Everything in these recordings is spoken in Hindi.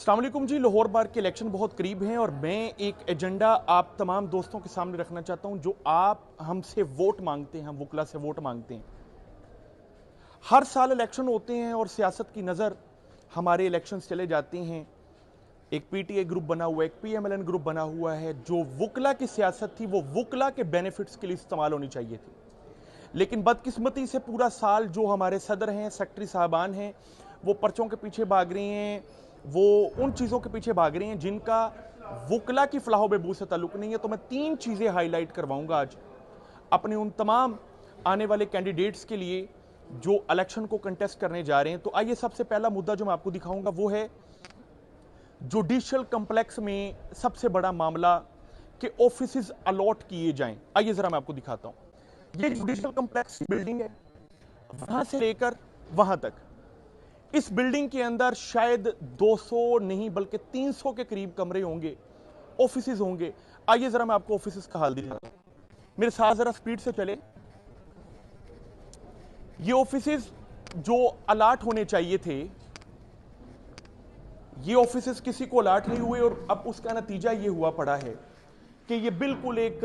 अस्सलाम वालेकुम जी। लाहौर बार के इलेक्शन बहुत करीब हैं और मैं एक एजेंडा आप तमाम दोस्तों के सामने रखना चाहता हूं जो आप हमसे वोट मांगते हैं, हम वकला से वोट मांगते हैं। हर साल इलेक्शन होते हैं और सियासत की नज़र हमारे इलेक्शंस चले जाते हैं। एक पीटीए ग्रुप बना हुआ है, एक पीएमएलएन ग्रुप बना हुआ है। जो वकला की सियासत थी वो वकला के बेनिफिट्स के लिए इस्तेमाल होनी चाहिए थी, लेकिन बदकिस्मती से पूरा साल जो हमारे सदर हैं, सेक्रेटरी साहबान हैं, वो पर्चों के पीछे भाग रही हैं, वो उन चीज़ों के पीछे भाग रही हैं जिनका वकला की फलाह बहबूद से ताल्लुक नहीं है। तो मैं 3 चीज़ें हाईलाइट करवाऊंगा आज अपने उन तमाम आने वाले कैंडिडेट्स के लिए जो इलेक्शन को कंटेस्ट करने जा रहे हैं। तो आइए, सबसे पहला मुद्दा जो मैं आपको दिखाऊंगा वो है जुडिशल कम्प्लेक्स में सबसे बड़ा मामला कि ऑफिसेज अलॉट किए जाएं। आइए जरा मैं आपको दिखाता हूं। ये जुडिशल कम्प्लेक्स बिल्डिंग है, वहां से लेकर वहां तक इस बिल्डिंग के अंदर शायद 200 नहीं बल्कि 300 के करीब कमरे होंगे, ऑफिसेज होंगे। आइए जरा मैं आपको ऑफिसेज का हाल दिखाता हूं, मेरे साथ जरा स्पीड से चले। ये ऑफिसेज जो अलाट होने चाहिए थे, ये ऑफिसेज किसी को अलाट नहीं हुए और अब उसका नतीजा ये हुआ पड़ा है कि ये बिल्कुल एक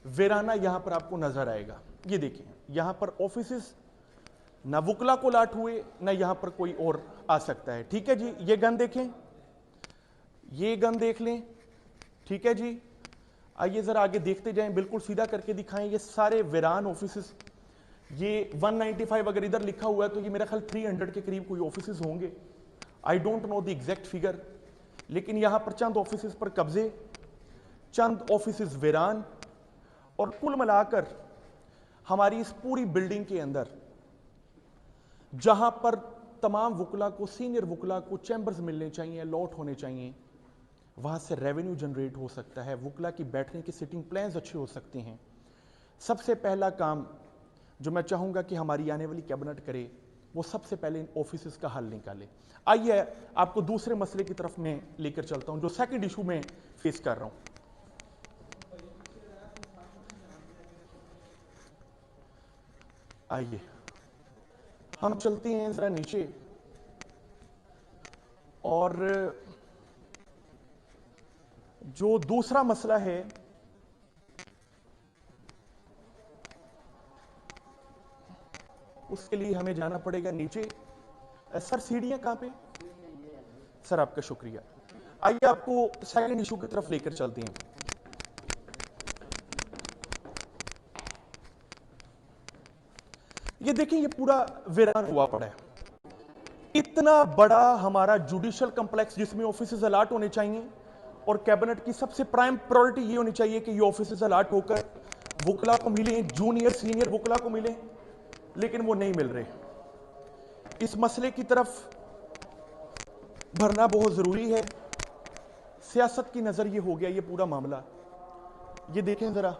वीराना यहां पर आपको नजर आएगा। ये देखिए, यहां पर ऑफिसेज ना वकला को लाट हुए, ना यहां पर कोई और आ सकता है। ठीक है जी, ये गन देखें, ये गन देख लें। ठीक है जी, आइए जरा आगे देखते जाएं, बिल्कुल सीधा करके दिखाएं। ये सारे वीरान ऑफिसेस, ये 195 अगर इधर लिखा हुआ है तो ये मेरा ख्याल 300 के करीब कोई ऑफिसेस होंगे। I don't know the exact figure, लेकिन यहां पर चंद ऑफिसेस पर कब्जे, चंद ऑफिसेस वीरान, और कुल मिलाकर हमारी इस पूरी बिल्डिंग के अंदर जहां पर तमाम वकला को, सीनियर वकला को चैम्बर्स मिलने चाहिए, अलॉट होने चाहिए, वहां से रेवेन्यू जनरेट हो सकता है, वकला की बैठने की सिटिंग प्लान्स अच्छे हो सकते हैं। सबसे पहला काम जो मैं चाहूंगा कि हमारी आने वाली कैबिनेट करे वो सबसे पहले इन ऑफिसेस का हल निकाले। आइए आपको दूसरे मसले की तरफ मैं लेकर चलता हूं जो सेकंड इशू में फेस कर रहा हूं। आइए हम चलते हैं जरा नीचे, और जो दूसरा मसला है उसके लिए हमें जाना पड़ेगा नीचे। सर सीढ़ियां कहां पे? सर आपका शुक्रिया। आइए आपको सेकंड इशू की तरफ लेकर चलते हैं। ये देखिए, ये पूरा वीरान हुआ पड़ा है। इतना बड़ा हमारा जुडिशल कॉम्प्लेक्स जिसमें ऑफिसेज अलाट होने चाहिए और कैबिनेट की सबसे प्राइम प्रायोरिटी ये होनी चाहिए कि ये ऑफिसेज अलाट होकर वकला को मिले, जूनियर सीनियर वकला को मिले, लेकिन वो नहीं मिल रहे। इस मसले की तरफ भरना बहुत जरूरी है। सियासत की नजर ये हो गया ये पूरा मामला। ये देखें जरा,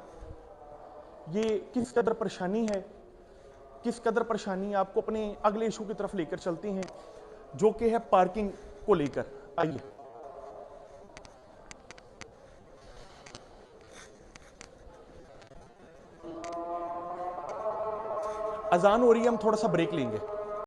ये किस कदर परेशानी है, किस कदर परेशानी। आपको अपने अगले इशू की तरफ लेकर चलते हैं जो कि है पार्किंग को लेकर। आइए, अजान हो रही है, हम थोड़ा सा ब्रेक लेंगे।